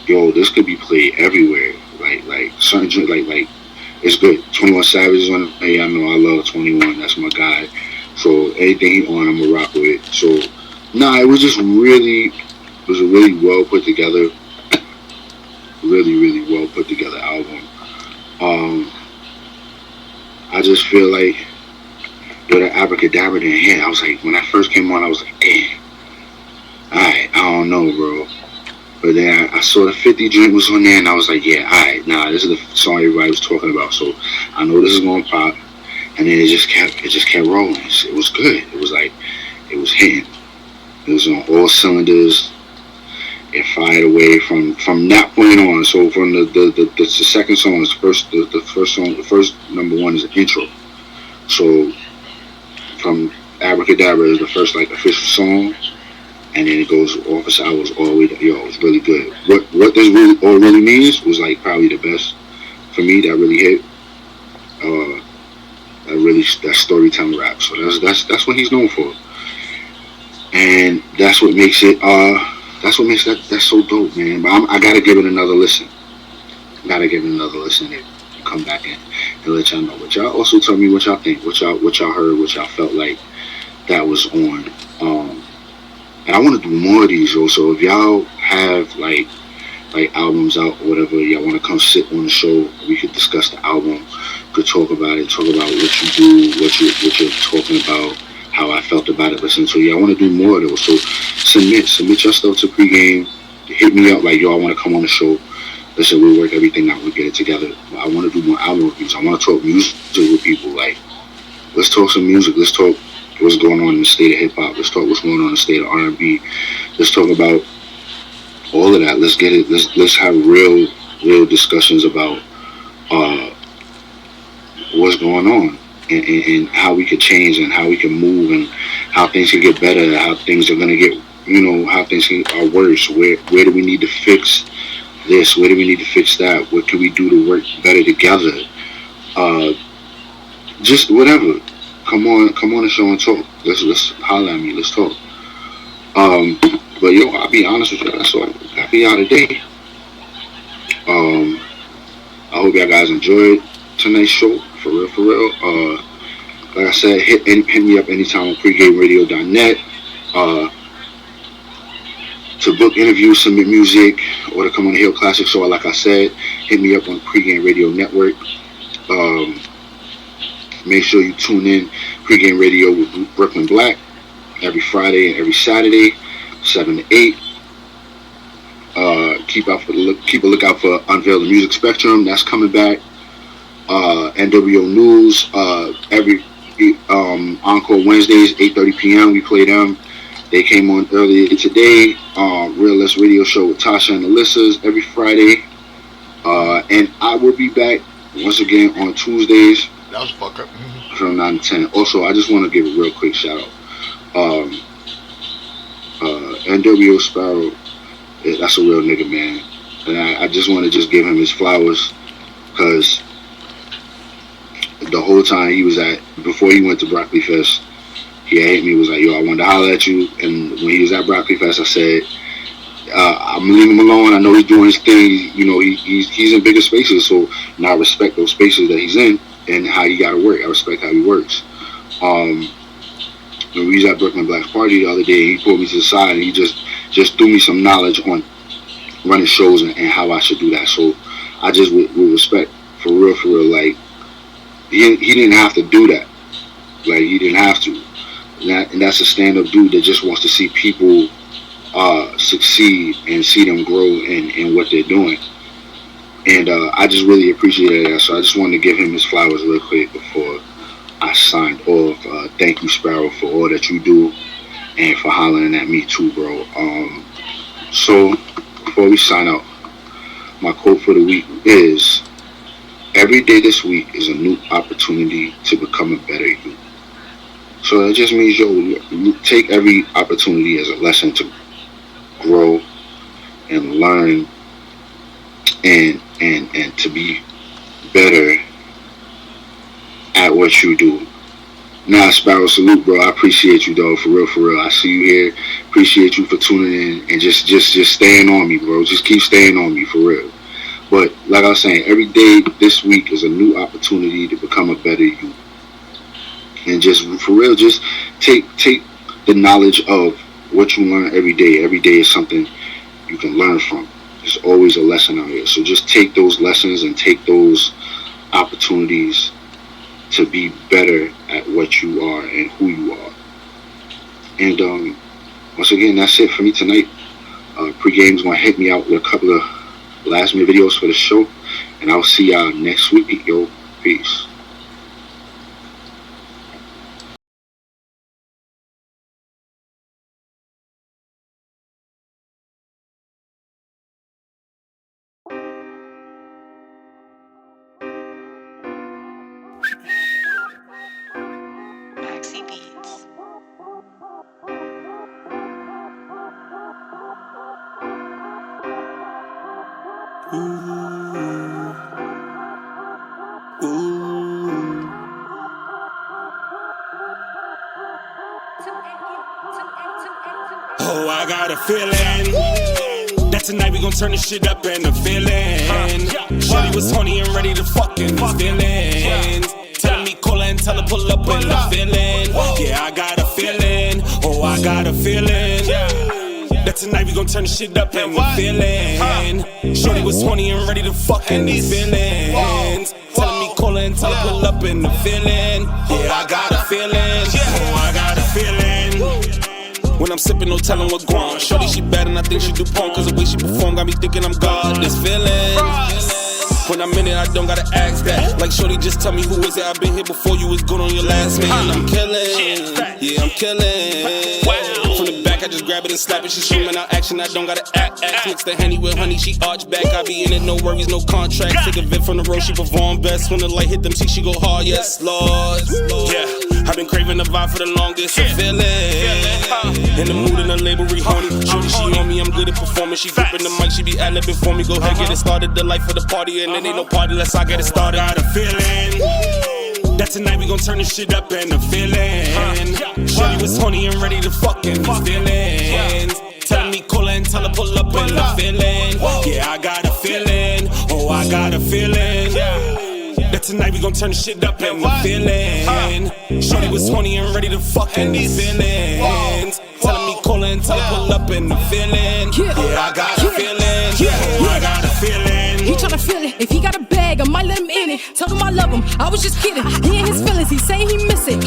yo, this could be played everywhere. Like certain like. It's good. 21 Savage is on it. Hey, I know I love 21. That's my guy. So anything he on, I'm gonna rock with it. So nah, it was a really well put together, really well put together album. I just feel like, yo, that Abracadabra didn't hit. I was like, when I first came on, I was like, damn. Alright, I don't know, bro. But then I saw the 50 joint was on there, and I was like, yeah, alright, nah, this is the song everybody was talking about, so I know this is gonna pop. And then it just kept rolling. It was good. It was like, it was hitting. It was on all cylinders. It fired away from that point on. So from the second song, the first number one is an intro. So from Abracadabra is the first like official song. and then it goes office hours all the way to, yo, it's really good. What this really all really means was like probably the best for me that really hit. That storytelling rap. So that's what he's known for, and that's what makes it that's so dope, man. But I gotta give it another listen. And come back in and let y'all know. But y'all also tell me what y'all think, what y'all heard, what y'all felt like that was on. And I want to do more of these, yo. So if y'all have like albums out or whatever, y'all want to come sit on the show, we could discuss the album, could talk about what you do, what you're talking about, how I felt about it. Listen, so y'all want to do more of those. So submit your stuff to Pregame. Hit me up like, yo, I want to come on the show. Listen, we'll work everything out. We'll get it together. I want to do more album reviews. I want to talk music with people. Like, let's talk some music. Let's talk what's going on in the state of hip hop. Let's talk what's going on in the state of R&B. Let's talk about all of that. Let's get it. Let's have real discussions about what's going on and how we could change and how we can move and how things can get better. How things are gonna get. How things are worse. Where do we need to fix this? Where do we need to fix that? What can we do to work better together? Just whatever. Come on the show and talk. Let's holler at me. Let's talk. But yo, I'll be honest with you. So I'll be out today. I hope y'all guys enjoyed tonight's show. For real. Like I said, hit me up anytime on pregameradio.net. To book interviews, submit music, or to come on the Hill Classic Show, like I said, hit me up on Pregame Radio Network. Make sure you tune in Pregame Radio with Brooklyn Black every Friday and every Saturday, 7 to 8. Keep a lookout for Unveil the Music Spectrum. That's coming back. NWO News every Encore Wednesdays, 8:30 p.m. We play them. They came on earlier today. Realist Radio Show with Tasha and Alyssa's every Friday. And I will be back once again on Tuesdays. That was fuck up. From 9 to 10. Also, I just want to give a real quick shout out. NWO Sparrow, that's a real nigga, man. And I just want to give him his flowers, because the whole time before he went to Broccoli Fest, he hit me, was like, yo, I wanted to holler at you. And when he was at Broccoli Fest, I said, I'm leaving him alone. I know he's doing his thing. He's in bigger spaces, so now I respect those spaces that he's in and how he got to work. I respect how he works. When we was at Brooklyn Black's party the other day, he pulled me to the side and he just threw me some knowledge on running shows and how I should do that. So I just with respect, for real, like, he didn't have to do that. Like, he didn't have to. And that's a stand-up dude that just wants to see people succeed and see them grow in what they're doing. And I just really appreciated that. So I just wanted to give him his flowers real quick before I signed off. Thank you, Sparrow, for all that you do and for hollering at me too, bro. So before we sign out, my quote for the week is, every day this week is a new opportunity to become a better you. So that just means, yo, take every opportunity as a lesson to grow and learn and to be better at what you do. Nah, Sparrow, salute, bro. I appreciate you, though, for real. I see you here. Appreciate you for tuning in and just staying on me, bro. Just keep staying on me, for real. But like I was saying, every day this week is a new opportunity to become a better you. And just, for real, just take the knowledge of what you learn every day. Every day is something you can learn from. There's always a lesson out here. So just take those lessons and take those opportunities to be better at what you are and who you are. And once again, that's it for me tonight. Pregame's going to hit me out with a couple of last minute videos for the show. And I'll see y'all next week, yo. Peace. Oh, I got a feeling that tonight we gon' turn this shit up and the feeling. Shorty was horny and ready to fucking feelings. Telling me call her and tell her pull up and the feeling. Yeah, I got a feeling. Oh, I got a feeling that tonight we gon' turn this shit up and the feeling. Shorty was horny and ready to fucking these feelings. Telling me call her and tell her pull up and the feeling. Yeah, I got a feeling. Oh, I got a feeling. When I'm sipping, no telling what gone. Shorty, she bad and I think she do porn. Cause the way she perform got me thinking I'm God. This feeling. When I'm in it, I don't gotta ask that. Like Shorty, just tell me who is it. I've been here before you was good on your last man. I'm killing. Yeah, I'm killing. From the back, I just grab it and slap it. She showing out action, I don't gotta act. Mix the Henny with honey, she arch back. I be in it, no worries, no contract. Take a vid from the road, she perform best. When the light hit them teeth, she go hard, yes, Lord. Yeah, I've been craving the vibe for the longest. I'm feeling in the mood and the label re-horny. Shorty, she on me, I'm good at performing. She gripping the mic, she be ad-libbing for me. Go ahead, get it started, the life of the party. And then ain't no party unless I get it started. I got a feeling that tonight we gon' turn this shit up and the feeling. Shorty was horny and ready to fucking feelings. Telling me call her and tell her pull up and the feeling. Yeah, I got a feeling. Oh, I got a feeling that tonight we gon' turn this shit up and the feeling. Shorty was horny and ready to fucking these feelings. Telling me call her and tell her pull up and the feeling. Yeah, I got a feeling. Oh, I got a feeling. He tryna feel it. If he got a bag, I might let him in it. Told him I love him. I was just kidding. He ain't his feelings. He say he miss it.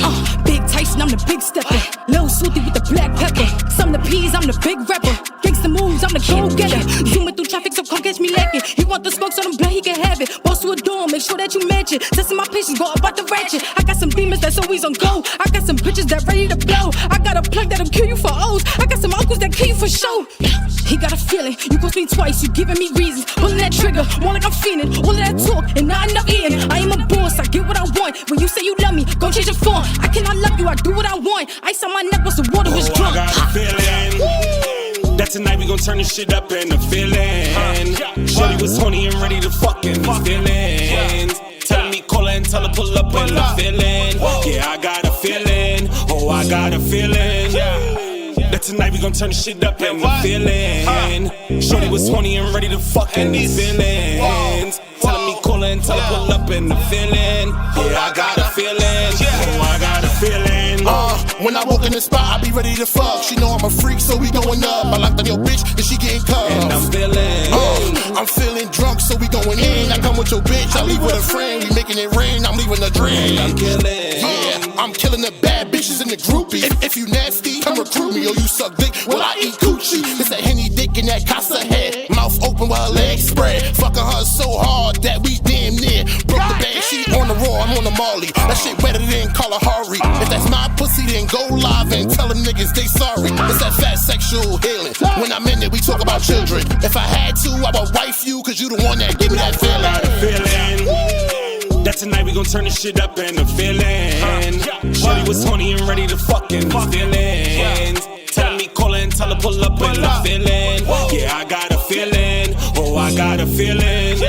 Big Tyson, I'm the big stepper. Lil Swooty with the black pepper. Some the peas, I'm the big rapper. Gangsta moves, I'm the go-getter. Zooming through traffic, so come catch me lacking. He want the smoke, so I'm glad he can have it. Boss to a dorm, make sure that you match it. Testing my patience, go about the ratchet. I got some demons that's always on go. I got some bitches that ready to blow. I got a plug that'll kill you for O's. I got some uncles that kill you for show. He got a feeling, you gon' me twice, you giving me reasons. Pulling that trigger, more like I'm feeling. All of that talk, and not enough eating. I am a boss, I get what I want. When you say you love me, go change your form. I cannot love you, I do what I want. Ice on my neck, but the water was drunk. I got a feeling that tonight we gon' turn this shit up and the feeling. Shorty was horny and ready to fucking feelings. Telling me call her and tell her pull up and the feeling. Yeah, I got a feeling. Oh, I got a feeling that tonight we gon' turn this shit up and the feeling. Shorty was horny and ready to fucking these feelings. Telling me call her and tell her pull up and the feeling. Yeah, I got a feeling. Oh, I got a feeling. When I walk in the spot, I be ready to fuck. She know I'm a freak, so we going up. I locked on your bitch, and she getting cuffed. And I'm feeling. I'm feeling drunk, so we going in. I come with your bitch, I leave with a friend. We making it rain, I'm leaving a drain. I'm killing. I'm killing the bad bitches and the groupies. If you nasty, come recruit me. Or you suck dick, well I eat coochie. It's that Henny dick in that casa head. Mouth open while her legs spread. Fucking her so hard that we damn near broke the bag. She on the raw, I'm on the Marley. That shit wetter than Kalahari. If that's my pussy, then go live and tell them niggas they sorry. It's that fat sexual healing. When I'm in it, we talk about children. If I had to, I would wife you, cause you the one that give me that feeling. I got a feeling that tonight we gon' turn this shit up and the feeling. Shorty was horny and ready to fucking feelings. Telling me call her and tell her pull up and the feeling. Yeah, I got a feeling. Oh, I got a feeling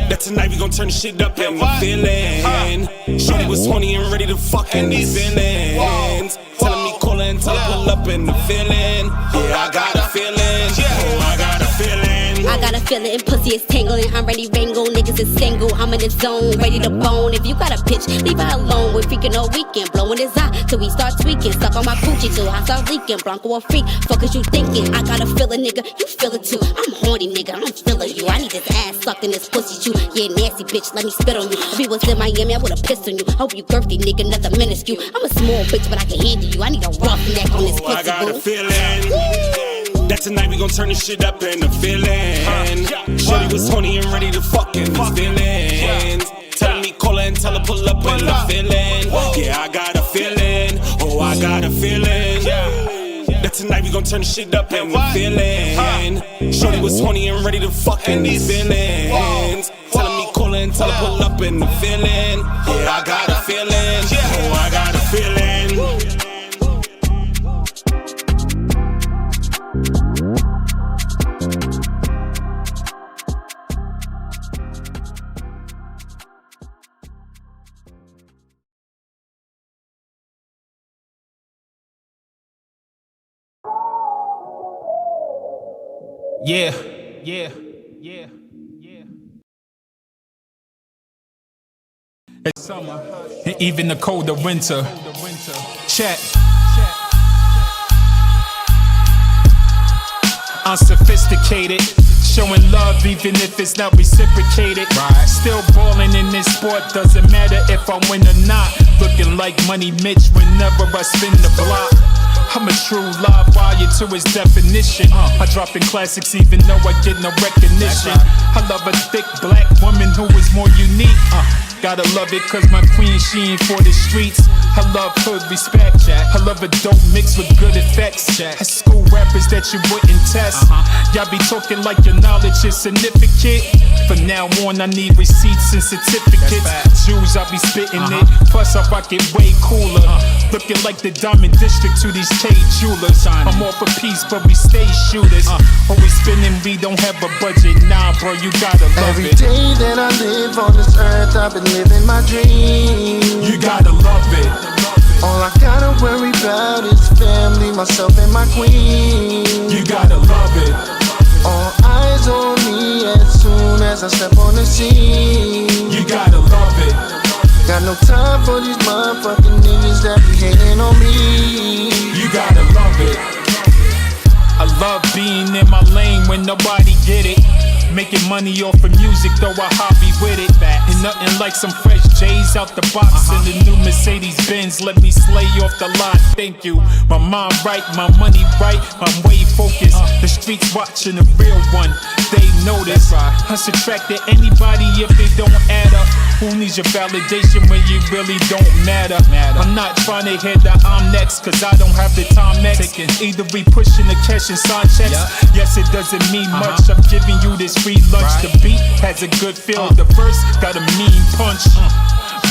that tonight we gon' turn this shit up and the feeling. Shorty was horny and ready to fucking these feelings. Telling me call her and tell her pull up and the feeling. Yeah, I got a feeling. Oh, I got a feeling. I got a feeling pussy is tingling. I'm ready wrangle, niggas is single. I'm in the zone, ready to bone. If you got a bitch, leave her alone. We're freaking all weekend, blowing his eye till we start tweaking. Stuck on my coochie till I start leaking. Bronco a freak, fuck is you thinking? I got a feeling, nigga, you feel it too. I'm horny, nigga, I'm feeling you. I need this ass sucked in this pussy chew. Yeah, nasty bitch, let me spit on you. If we was in Miami, I would've pissed on you. Hope you girthy, nigga, nothing minuscule. I'm a small bitch, but I can handle you. I need a rough neck on this pussy, I got a feeling that tonight we gon' turn this shit up and the feeling. Shorty was horny and ready to fucking feelings. Telling me call her and tell her pull up and the feeling. Yeah, I got a feeling. Oh, I got a feeling that tonight we gon' turn this shit up and the feeling. Shorty was horny and ready to fucking these feelings. Telling me call her and tell her pull up and the feeling. Yeah, I got a feeling. Oh, I got a feeling. Yeah. It's summer, and even the colder winter. Check. I'm sophisticated, showing love even if it's not reciprocated. Still ballin' in this sport, doesn't matter if I win or not. Looking like Money Mitch whenever I spin the block. I'm a true live wire to his definition. I drop in classics even though I get no recognition. I love a thick black woman who is more unique. Gotta love it cause my queen, she ain't for the streets. I love hood respect. I love a dope mix with good effects. I school rappers that you wouldn't test. Y'all be talking like your knowledge is significant. From now on I need receipts and certificates. Jews, I be spitting it. Plus I rock it way cooler. Looking like the Diamond District to these K jewelers. I'm all for peace but we stay shooters. Always spinning, we don't have a budget. Nah bro, you gotta love Every it. day that I live on this earth, I've been living my dream. You gotta love it. All I gotta worry about is family, myself and my queen. You gotta love it. All eyes on me as soon as I step on the scene. You gotta love it. Got no time for these motherfucking niggas that be hating on me. You gotta love it. I love being in my lane when nobody get it. Making money off of music, though I hobby with it. And nothing like some fresh J's out the box. And the new Mercedes Benz let me slay off the lot. Thank you. My mind right, my money right, I'm way focused. The streets watching a real one, they notice. I subtracted anybody if they don't add up. Who needs your validation when you really don't matter? I'm not trying to hear that I'm next, cause I don't have the time next. Either we pushing the cash and sign checks. Yes, it doesn't mean much. I'm giving you this free lunch. The beat has a good feel. The verse got a mean punch.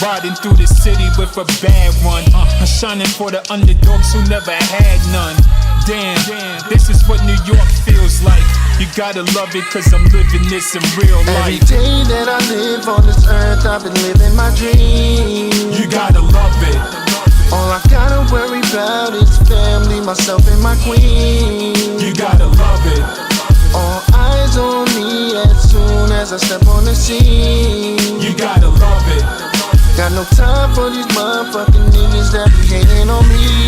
Riding through the city with a bad one. I'm shining for the underdogs who never had none. Damn, this is what New York feels like. You gotta love it cause I'm living this in real life. Every day that I live on this earth, I've been living my dream. You gotta love it. All I gotta worry about is family, myself and my queen. You gotta love it. All eyes on me as soon as I step on the scene. You gotta love it. Got no time for these motherfucking niggas that be hating on me.